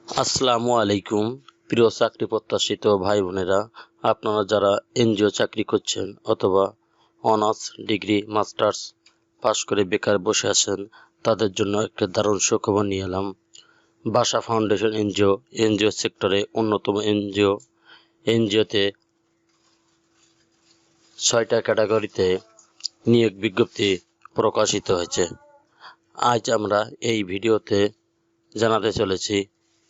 আসসালামু আলাইকুম প্রিয় চাকরি প্রত্যাশিত ভাই বোনেরা, আপনারা যারা এনজিও চাকরি করছেন অথবা অনার্স ডিগ্রি মাস্টার্স পাশ করে বেকার বসে আছেন, তাদের জন্য একটা দারুণ সুখবর নিয়ে এলাম। বাসা ফাউন্ডেশন এনজিও সেক্টরে অন্যতম এনজিওতে 6টা ক্যাটাগরিতে নিয়োগ বিজ্ঞপ্তি প্রকাশিত হয়েছে। আজ আমরা এই ভিডিওতে জানাতে চলেছি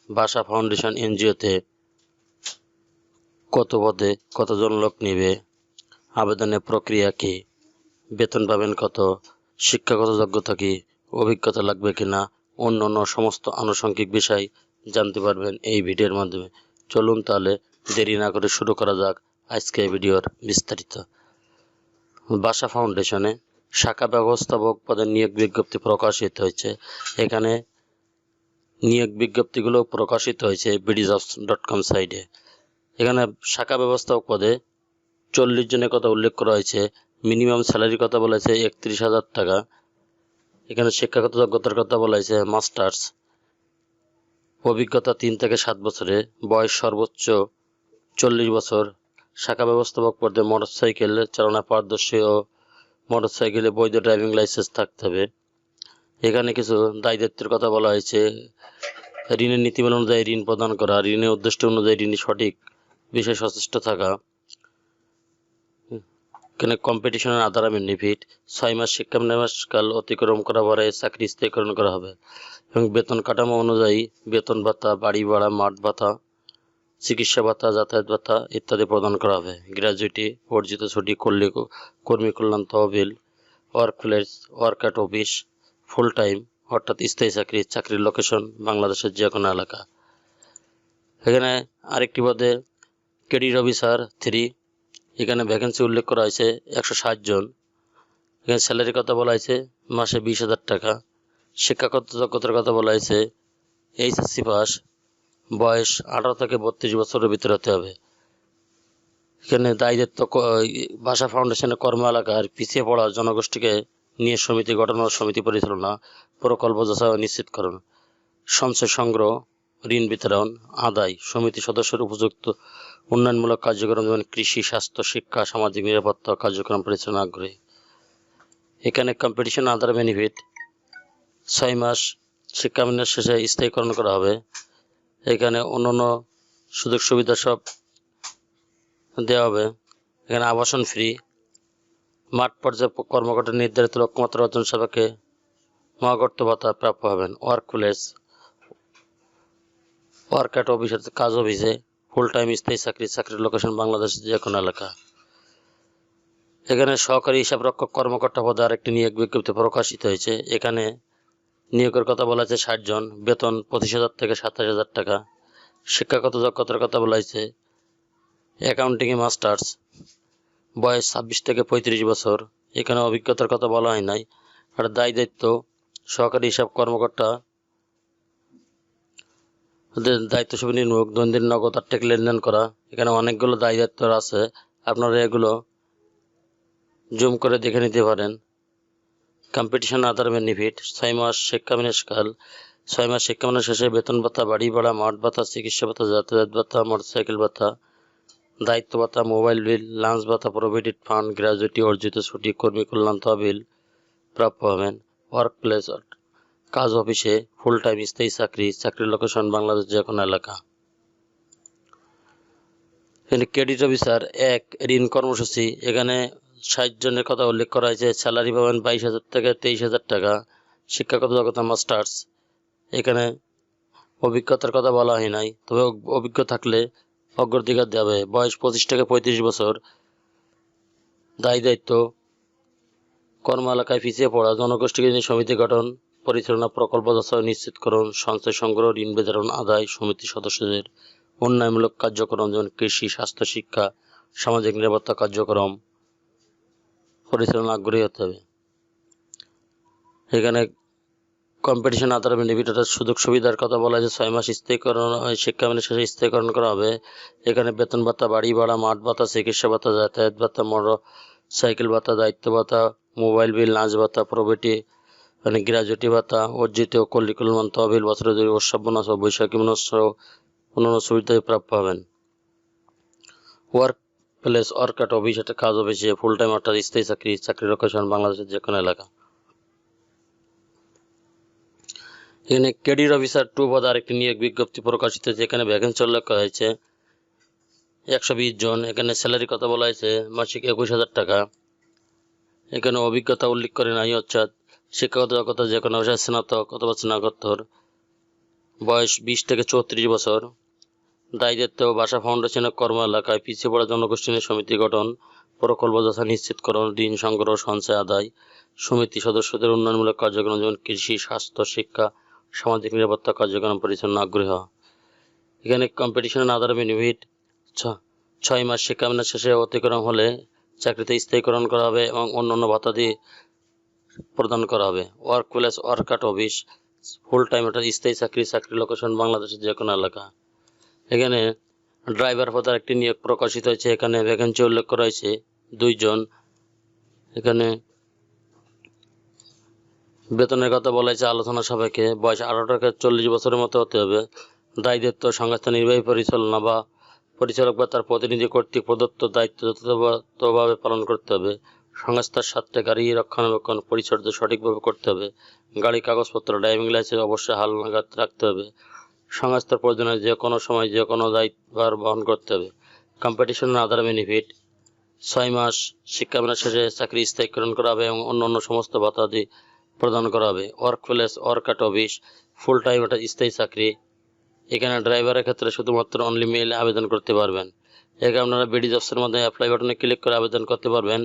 বাসা ফাউন্ডেশন এনজিওতে কত পদে কতজন লোক নেবে, আবেদনের প্রক্রিয়া কি, বেতন পাবেন কত, শিক্ষাগত যোগ্যতা কি, অভিজ্ঞতা লাগবে কিনা, অন্যান্য সমস্ত আনুষঙ্গিক বিষয় জানতে পারবেন এই ভিডিওর মাধ্যমে। চলুন তাহলে দেরি না করে শুরু করা যাক আজকে এই ভিডিওর বিস্তারিত। বাসা ফাউন্ডেশনে শাখা ব্যবস্থাপক পদে নিয়োগ বিজ্ঞপ্তি প্রকাশিত হয়েছে। এখানে নিয়োগ বিজ্ঞপ্তিগুলো প্রকাশিত হয়েছে bdjobs.com সাইটে। এখানে শাখা ব্যবস্থাপক পদে 40 জনের কথা উল্লেখ করা হয়েছে। মিনিমাম স্যালারির কথা বলা হয়েছে 31,000 টাকা। এখানে শিক্ষাগত যোগ্যতার কথা বলা হয়েছে মাস্টার্স, অভিজ্ঞতা 3 থেকে 7 বছরে, বয়স সর্বোচ্চ 40 বছর। শাখা ব্যবস্থাপক পদে মোটরসাইকেল চালনা পারদর্শী ও মোটরসাইকেলে বৈধ ড্রাইভিং লাইসেন্স থাকতে হবে। এখানে কিছু দায়িত্বের কথা বলা হয়েছে। ঋণের নীতিমালা অনুযায়ী ঋণ প্রদান করা, ঋণের উদ্দেশ্য অনুযায়ী ঋণের সঠিক বিষয়ে সচেষ্ট থাকা। এখানে কম্পিটিশনের আধার বেনিফিট, 6 মাস শিক্ষানিবাসকাল অতিক্রম করা পরে চাকরি স্থিরীকরণ করা হবে এবং বেতন কাঠামো অনুযায়ী বেতন ভাতা, বাড়ি ভাড়া, মাঠ ভাতা, চিকিৎসা ভাতা, যাতায়াত ভাতা ইত্যাদি প্রদান করা হবে। গ্র্যাজুইটি, অর্জিত ছুটি, কর্মী কল্যাণ তহবিল, workplace, work at office, full time অর্থাৎ স্থায়ী চাকরি, চাকরির লোকেশন বাংলাদেশের যে কোনো এলাকা। এখানে আরেকটি পদে ক্রেডিট অফিসার 3, এখানে ভ্যাকেন্সি উল্লেখ করা হয়েছে 160 জন। এখানে স্যালারির কথা বলা হয়েছে মাসে 20,000 টাকা। শিক্ষাগত যোগ্যতার কথা বলা হয়েছে এইচএসসি পাস, বয়স 18 থেকে 32 বছরের ভিতরে হতে হবে। এখানে দায়িত্ব ভাষা ফাউন্ডেশনের কর্ম এলাকার পিছিয়ে পড়া জনগোষ্ঠীকে নিয়ে সমিতি গঠন ও সমিতি পরিচালনা, প্রকল্প যাচাই ও নিশ্চিতকরণ, সঞ্চয় সংগ্রহ, ঋণ বিতরণ, আদায়, সমিতি সদস্যের উপযুক্ত উন্নয়নমূলক কার্যক্রম যেমন কৃষি, স্বাস্থ্য, শিক্ষা, সামাজিক নিরাপত্তা কার্যক্রম পরিচালনা আগ্রহী। এখানে কম্পিটিশন আধার বেনিফিট, 6 মাস শিক্ষাবিন্যাস শেষে স্থায়ীকরণ করা হবে। এখানে অন্যান্য সুযোগ সুবিধা সব দেওয়া হবে। এখানে আবাসন ফ্রি, মাঠ পর্যায়ে কর্মকর্তা নির্ধারিত লক্ষ্যমাত্রা অর্জন সাপেক্ষে মহাকর্ত ভাতা প্রাপ্য হবেন। ওয়ার্কপ্লেস, ওয়ার্ক অ্যাট অফিস কাজ অফিসে, ফুল টাইম স্থায়ী চাকরি, চাকরির লোকেশন বাংলাদেশের যে কোনো এলাকা। এখানে সহকারী হিসাব রক্ষক কর্মকর্তা পদে আরেকটি নিয়োগ বিজ্ঞপ্তি প্রকাশিত হয়েছে। এখানে নিয়োগের কথা বলা হয়েছে 60 জন, বেতন 25,000 থেকে 27,000 টাকা। শিক্ষাগত যোগ্যতার কথা বলা হয়েছে অ্যাকাউন্টিংয়ে মাস্টার্স, বয়স 26 থেকে 35 বছর। এখানে অভিজ্ঞতার কথা বলা হয় নাই। আর দায়িত্ব সহকারী হিসাব কর্মকর্তা দায়িত্ব সব নির্মুখ, দৈনন্দিন নগদ আর্থিক লেনদেন করা। এখানে অনেকগুলো দায়িত্ব আছে, আপনারা এগুলো জুম করে দেখে নিতে পারেন। কম্পিটিশন আধার বেনিফিট, 6 মাস শিক্ষাবিন্যাসকাল, 6 মাস শিক্ষাবিন্যাস শেষে বেতন ভাতা, বাড়ি ভাড়া, মাঠ ভাতা, চিকিৎসা ভাতা, যাতায়াত ভাতা, মোটরসাইকেল ভাতা, দায়িত্ব ভাতা, মোবাইল বিল, লাঞ্চ ভাতা, প্রভিডেন্ট ফান্ড, গ্র্যাজুইটি, অর্জিত ছুটি, কর্মী কল্যাণ তহবিল প্রাপ্য হবেন। ওয়ার্কপ্লেস, কাজ অফিসে, ফুল টাইম স্থায়ী চাকরি, চাকরির লোকেশন বাংলাদেশ যে কোনো এলাকা। এখানে ক্রেডিট অফিসার 1, ঋণ কর্মসূচি, এখানে 60 জনের কথা উল্লেখ করা হয়েছে। স্যালারি পাবেন 22,000 থেকে 23,000 টাকা। শিক্ষাগত যোগ্যতা মাস্টার্স। এখানে অভিজ্ঞতার কথা বলা হয় নাই, তবে অভিজ্ঞ থাকলে অগ্রাধিকার দেওয়া হবে। বয়স 25 থেকে 35 বছর। দায়িত্ব কর্ম এলাকায় পিছিয়ে পড়া জনগোষ্ঠীকে নিয়ে সমিতি গঠন, পরিচালনা, প্রকল্প যাচাই নিশ্চিতকরণ, সঞ্চয় সংগ্রহ, ঋণ বিতরণ, আদায়, সমিতি সদস্যদের উন্নয়নমূলক কার্যক্রম যেমন কৃষি, স্বাস্থ্য, শিক্ষা, সামাজিক নিরাপত্তা কার্যক্রম পরিচালনা আগ্রহী হতে হবে। এখানে কম্পিটিশন আধার বেনিফিট সুযোগ সুবিধার কথা বলা হয়েছে। 6 মাস স্থায়ীকরণ, শিক্ষাবিন্যাস শেষে স্থায়ীকরণ করা হবে। এখানে বেতন ভাতা, বাড়ি ভাড়া, মাঠ ভাতা, চিকিৎসা ভাতা, যাতায়াত ভাতা, মোটর সাইকেল ভাতা, দায়িত্ব ভাতা, মোবাইল বিল, লাঞ্চ ভাতা, মানে গ্র্যাজুয়েটি ভাতা, অর্জিত কলিকুলাম তহবিল, বছরের দুই উৎসব বোনাস ও বৈশাখী বোনাস সহ অন্যান্য সুবিধা প্রাপ্য হবেন। ওয়ার্ক প্লেস ওয়ার্কাট অফিস, একটা কাজ অফিসে ফুল টাইম অর্থাৎ স্থায়ী চাকরি, চাকরি লোকেশন বাংলাদেশের যে কোনো এলাকা। এখানে ক্রেডিট অফিসার 2 পদে আরেকটি নিয়োগ বিজ্ঞপ্তি প্রকাশিত হয়েছে। এখানে ভ্যাকেন্সি উল্লেখ করা হয়েছে 120 জন। এখানে স্যালারি কথা বলা হয়েছে মাসিক 21,000 টাকা। এখানে অভিজ্ঞতা উল্লেখ করে নাই, অর্থাৎ শিক্ষাগত যোগ্যতা যে কোনো বিষয়ে স্নাতক অথবা স্নাতকোত্তর, বয়স 20 থেকে 34 বছর। দায়িত্ব ভাষা ফাউন্ডেশনের কর্ম এলাকায় পিছিয়ে পড়া জনগোষ্ঠী নিয়ে সমিতি গঠন, প্রকল্প যথা নিশ্চিতকরণ, ঋণ সংগ্রহ, সঞ্চয় আদায়, সমিতি সদস্যদের উন্নয়নমূলক কার্যক্রম যেমন কৃষি, স্বাস্থ্য, শিক্ষা, সামাজিক নিরাপত্তা কার্যক্রম পরিচালনা আগ্রহ। এখানে কম্পিটিশনের আধার বেনিফিট 6 মাস শিক্ষামেয়াদ শেষে অতিক্রম হলে চাকরিতে স্থায়ীকরণ করা হবে এবং অন্যান্য ভাতা দিয়ে প্রদান করা হবে। Work place work at office, full time অর্থাৎ স্থায়ী চাকরি, চাকরি লোকেশন বাংলাদেশের যে কোনো এলাকা। এখানে ড্রাইভার পদের একটি নিয়োগ প্রকাশিত হয়েছে। এখানে ভ্যাকেন্সি উল্লেখ করা হয়েছে 2 জন। এখানে বেতনের কথা বলা হয়েছে আলোচনা সাপেক্ষে। বয়স 18 থেকে 40 বছরের মতো হতে হবে। দায়িত্ব সংস্থা নির্বাহী পরিচালনা বা পরিচালক বা তার প্রতিনিধি কর্তৃক প্রদত্ত দায়িত্ব যথাযথভাবে পালন করতে হবে। সংস্থার স্বার্থে গাড়ি রক্ষণাবেক্ষণ পরিচর্যা সঠিকভাবে করতে হবে। গাড়ি কাগজপত্র, ড্রাইভিং লাইসেন্স অবশ্যই হালনাগাদ রাখতে হবে। সংস্থার প্রয়োজনে যে কোনো সময় যে কোনো দায়িত্বভার বহন করতে হবে। কম্পিটিশনের আধার বেনিফিট 6 মাস শিক্ষামেয়াদ শেষে চাকরি স্থায়ীকরণ করা হবে এবং অন্যান্য সমস্ত ভাতাদি প্রদান করা হবে। Work place work at office, full time একটা স্থায়ী চাকরি। এখানে ড্রাইভারের ক্ষেত্রে শুধুমাত্র অনলি মেইলে আবেদন করতে পারবেন। এখানে আপনারা বিডি জবসের মধ্যে অ্যাপ্লাই বাটনে ক্লিক করে আবেদন করতে পারবেন,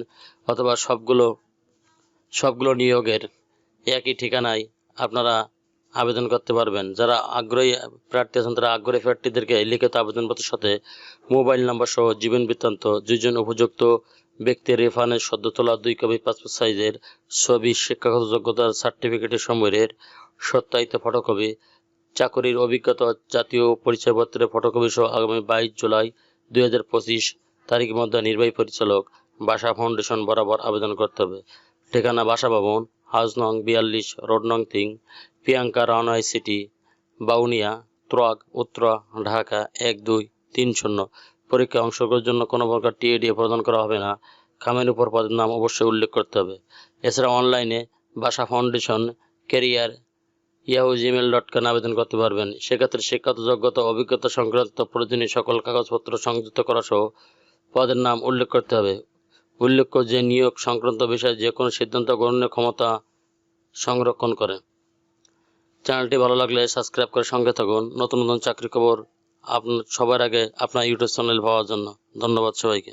অথবা সবগুলো নিয়োগের একই ঠিকানায় আপনারা আবেদন করতে পারবেন। যারা আগ্রহী প্রার্থী আছেন তারা আগ্রহী প্রার্থীদেরকে লিখিত আবেদনপত্রের সাথে মোবাইল নাম্বার সহ জীবন বৃত্তান্ত, 2 জন উপযুক্ত ব্যক্তির রেফারেন্স, সদ্য তোলা 2 কপি পাসপোর্ট সাইজের ছবি, শিক্ষাগত যোগ্যতার সার্টিফিকেটের সময়ের সত্যায়িত ফটোকপি, চাকরির অভিজ্ঞতা, জাতীয় পরিচয়পত্রের ফটোকপি সহ আগামী 22 জুলাই 2025 তারিখের মধ্যে নির্বাহী পরিচালক, ভাষা ফাউন্ডেশন বরাবর আবেদন করতে হবে। ঠিকানা ভাষা ভবন, হাউস নং 42, রোড নং 3, প্রিয়াঙ্কা রানওয়ে সিটি, বাউনিয়া, ত্রাগ, উত্তরা, ঢাকা 1230। পরীক্ষায় অংশগ্রহণের জন্য কোনো প্রকার টিএডিএ প্রদান করা হবে না। খামের উপর পদের নাম অবশ্যই উল্লেখ করতে হবে। এছাড়া অনলাইনে ভাষা ফাউন্ডেশন ক্যারিয়ার yahoo@gmail.com আবেদন করতে পারবেন। সেক্ষেত্রে শিক্ষাগত যোগ্যতা অভিজ্ঞতা সংক্রান্ত প্রয়োজনীয় সকল কাগজপত্র সংযুক্ত করা সহ পদের নাম উল্লেখ করতে হবে। উল্লেখ্য যে নিয়োগ সংক্রান্ত বিষয়ে যে কোনো সিদ্ধান্ত গ্রহণের ক্ষমতা সংরক্ষণ করে। চ্যানেলটি ভালো লাগলে সাবস্ক্রাইব করে সঙ্গে থাকুন নতুন নতুন চাকরি খবর সবার আগে আপনার ইউটিউব চ্যানেল পাওয়ার জন্য। ধন্যবাদ সবাইকে।